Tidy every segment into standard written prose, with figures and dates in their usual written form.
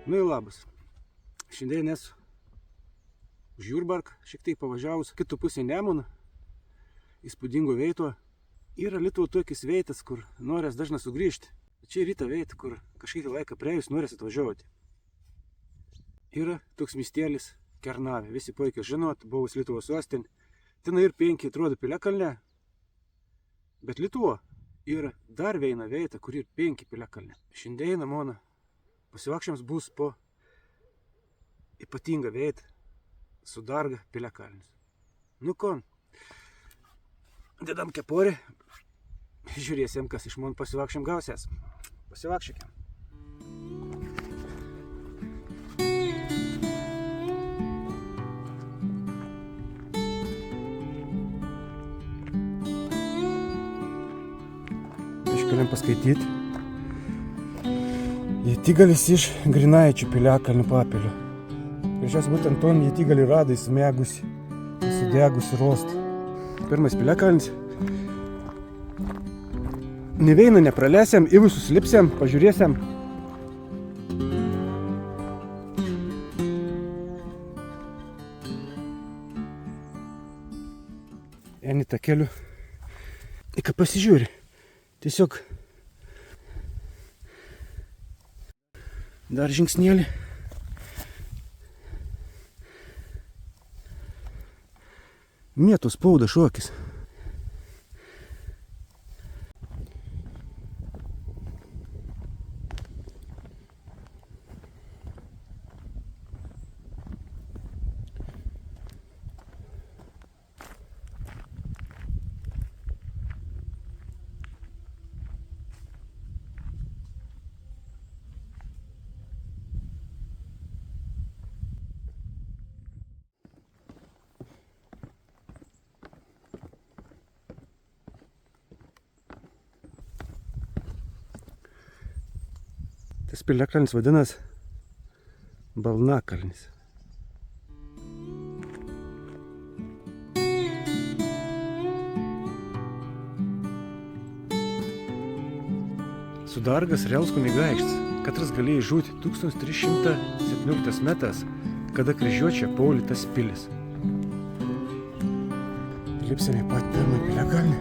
Nu ir labas. Šiandien esu už Jurbarką, šiek tiek pavažiavus kitų pusę Nemuno, įspūdingo veito. Yra Lietuvoje tokis veitas, kur norės dažnai sugrįžti. Čia yra ta vieta, kur kažkiek laiką praėjus norės atvažiuoti. Yra toks miestelis Kernavė. Visi puikiai žinot, buvus Lietuvos sostinė. Ten ir 5 atrodo piliakalne. Bet Lietuva yra dar viena vieta, kur yra 5 piliakalne. Šiandien mano pasivakščiams bus po ypatingą vietą Sudarga piliakalnis. Nu ko, dedam kepurę, žiūrėsim, kas iš mano pasivakščiam gausias. Pasivakščiam. Iškeliam paskaityti. Jėtigalis iš Grinaičių piliakalnių papilių. Prieš būtent ton jėtigalį rado įsmegusi, sudegusi rostą. Pirmas piliakalnis. Ne vieną nepralesiam, į visus lipsiam, pažiūrėsiam. Eini tą keliu. Ir ką pasižiūri. Tiesiog dar žingsnėlį. Mėtų spauda šokis. Tas piliakalnis vadinas Balnakalnis. Sudargas realus kunigaikštis, katras galėjo žūti 1317 metais, kada kryžiuočia puolė tas pilis. Lipsime pat pirmą piliakalnį.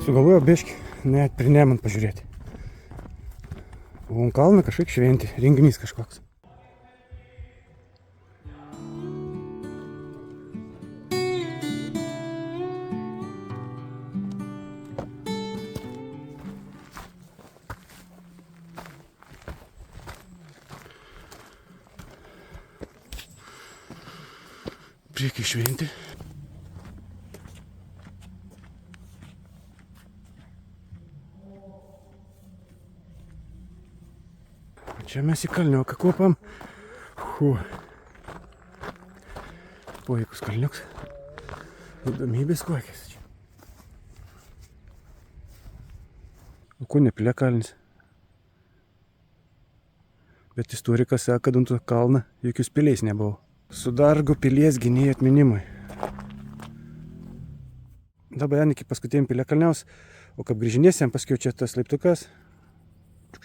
Sugalvojo biškį net prie Nemuno pažiūrėti. O ant kalno kažkaip šventė, renginys kažkoks. Priekį šventė. Čia mes į kalnioką kopam. Puikus kalniuks. Įdomybės kokias čia. O ko ne piliakalnis? Bet istorikas sako, kad ant to kalną jokius piliais nebuvo. Sudargo pilies gynėjų atminimui. Dabar iki paskutiniam piliakalniaus, o kaip grįžinėsim, paskiau čia tas laiptukas.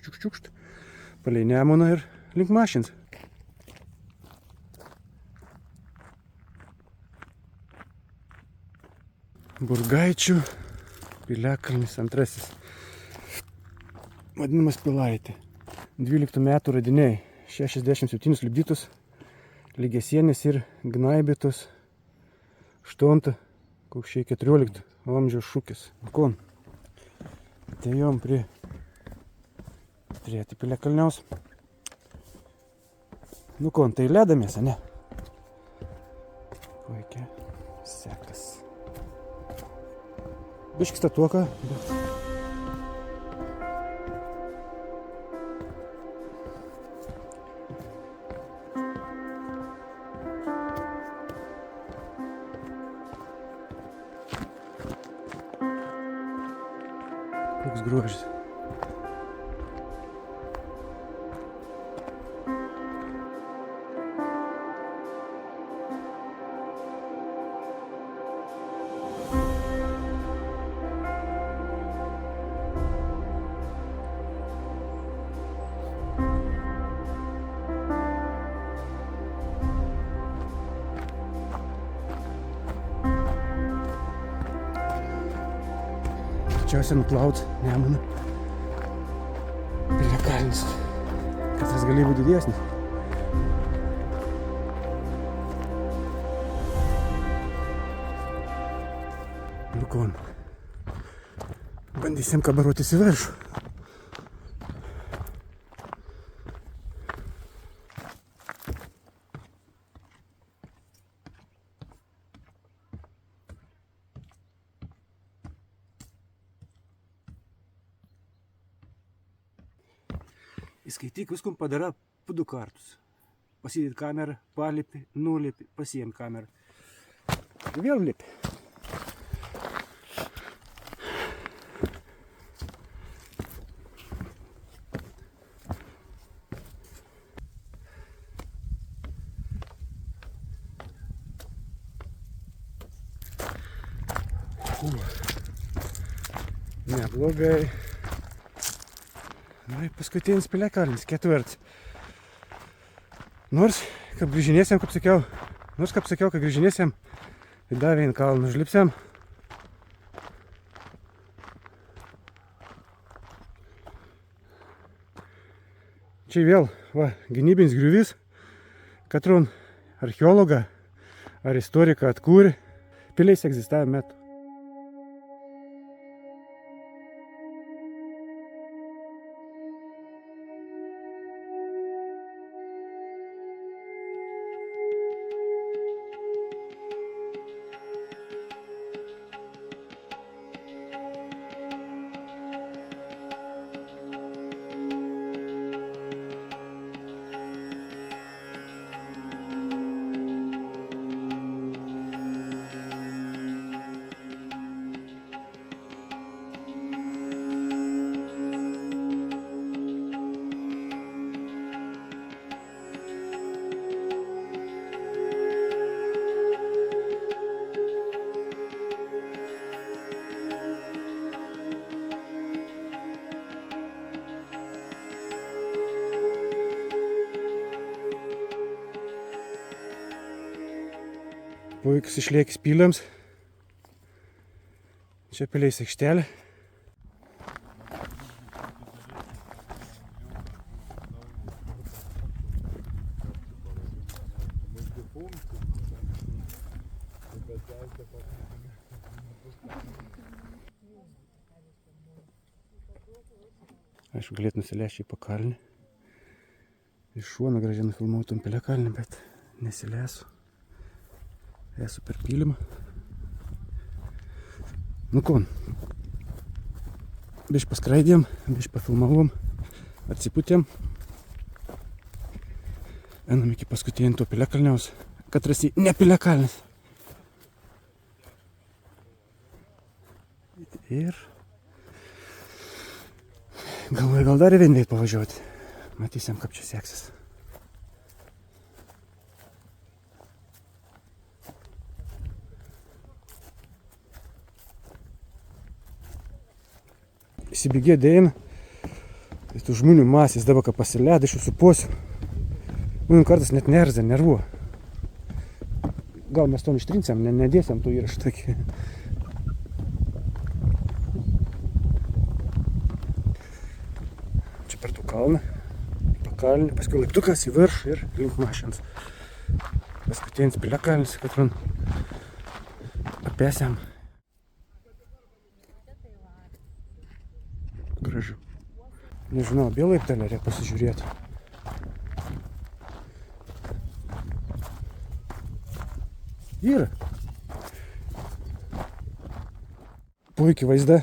Čiukšt. Palei Nemuną ir link mašins. Burgaičių piliakalnis antrasis. Vadinamas Pilaitė. 12 metų radiniai. 67 lipdytus lygiasienis ir gnaibytus 8, koks 14 amžiaus šūkis. Kon. Atėjom prie piliakalniaus. Nu ko, tai ledamės, ne? Puikia. Sekas. Biškis statuoka, bet... Koks grožis. Greičiausiai nuplaut Nemuną. Piliakalnis. Katras gali būti didesnis. Lukon. Bandysim kabarotis į viršų. Įskaityk viskum padara po 2 kartus. Pasidėt kamerą, palipi, nulipi, pasiėm kamerą. Vėl lipi. Neblogai. Na, paskutinis Piliakalnis, 4. Nors, kaip grįžinėsiam, kaip sakiau, kad grįžinėsiam, tai dar vieną kalną užlipsiam. Čia vėl, va, gynybinis griuvys, katron archeologą ar istoriką atkūrė piliais egzistavimo metu. Puikus išliekis pyliams. Čia piliais aikštelė. Aišku, galėtų nusileisti į pakalnį. Iš šono gražiai nufilmautum Piliakalnį, bet nesileisiu. Esu per pylimą. Nu ko, biškį paskraidėm, biškį pafilmavom, atsipūtėm. Einam iki paskutinio to Piliakalniaus, kad rasi ne Piliakalnis. Ir galvoju, gal dar vienveit pavažiuoti. Matysim, kaip čia seksis. Įsibėgė dėina. Tai tų žmonių masės dabar, kad pasileida, aš jų suposiu. Mūnų kartas net nervuo. Gal mes to ištrinsiam, nedėsiam tų įrašų tokį. Čia per tų kalną, pakalnį, paskui laiptukas į viršų ir link mašinas. Paskutinis Piliakalnis, kad man apėsiam. Gražu. Nežinau, apie laiptelę reikia pasižiūrėti. Yra. Puikiai vaizda.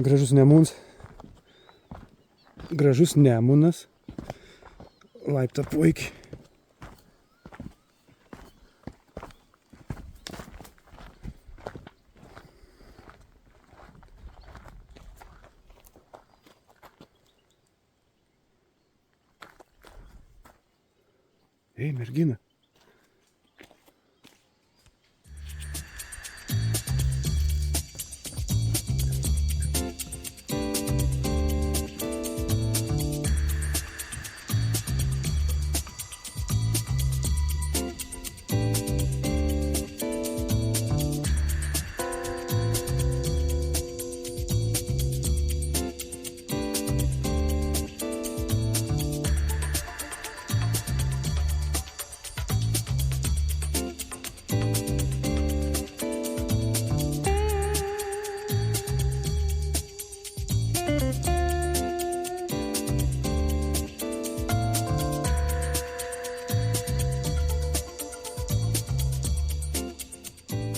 Gražus Nemunas. Gražus Nemunas. Laipta puikiai. Ei, mergina.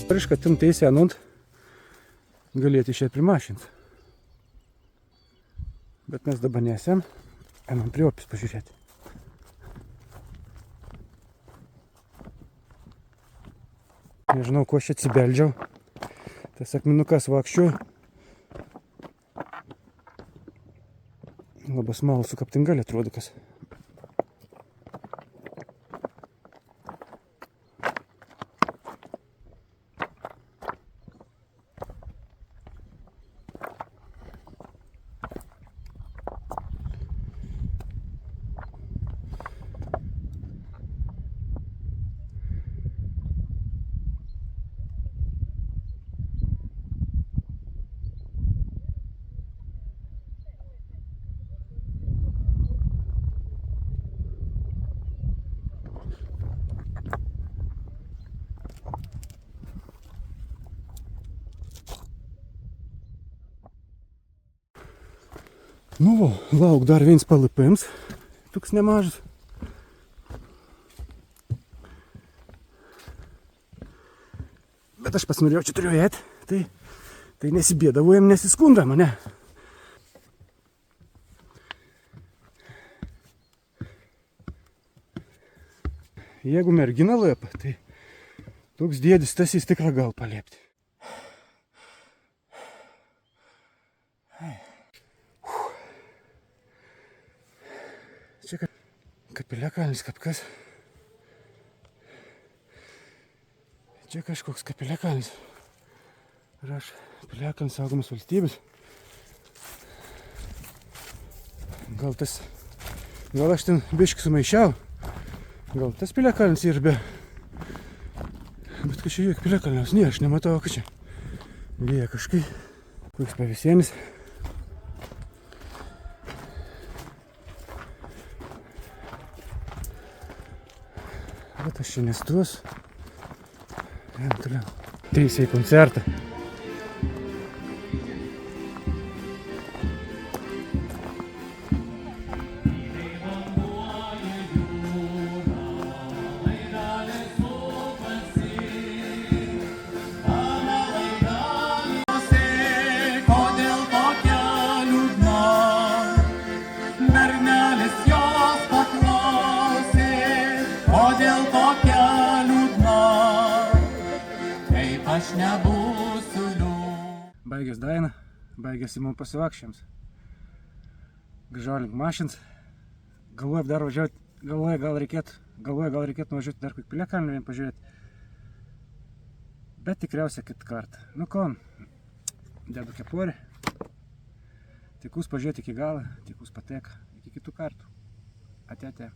Prieš kad tim teisė anont, galėtų išėti primašint. Bet mes dabar nesam, einam prie opis pažiūrėti. Nežinau, ko aš atsibeldžiau. Tas akmenukas vakščiu. Labai smalų su kaptingalė atrodo kas. Nu, lauk dar viens palipims, toks nemažas. Bet aš pats norėjau čia turiu ėt, tai nesibėdavojam, nesiskunda mane. Jeigu mergina lėpa, tai toks dėdis tas jis tikrą gal paliepti. Čia kapiliakalnis kapkas. Čia kažkoks kapiliakalnis. Raš, piliakalnis saugomas valstybės. Gal aš ten biškį sumaišiau. Gal tas piliakalnis ir be. Bet kažkai jokio piliakalniaus, ne, aš nematau, kad čia. Vėja kažkai. Koks pavėsienis. Bet aš čia nestos. Jam toliau. Teisė į koncertą. Baigęs dainą, baigęs įmum pasivakščiams. Grįžau link mašins. Galvoju dar važiuoti, galvoju gal reikėtų nuvažiuoti dar kokį piliakalnį pažiūrėti. Bet tikriausiai kitą kartą. Nu ko, dedu kepurę. Tikus pažiūrėti iki galą, tikus pateka. Iki kitų kartų. Ate.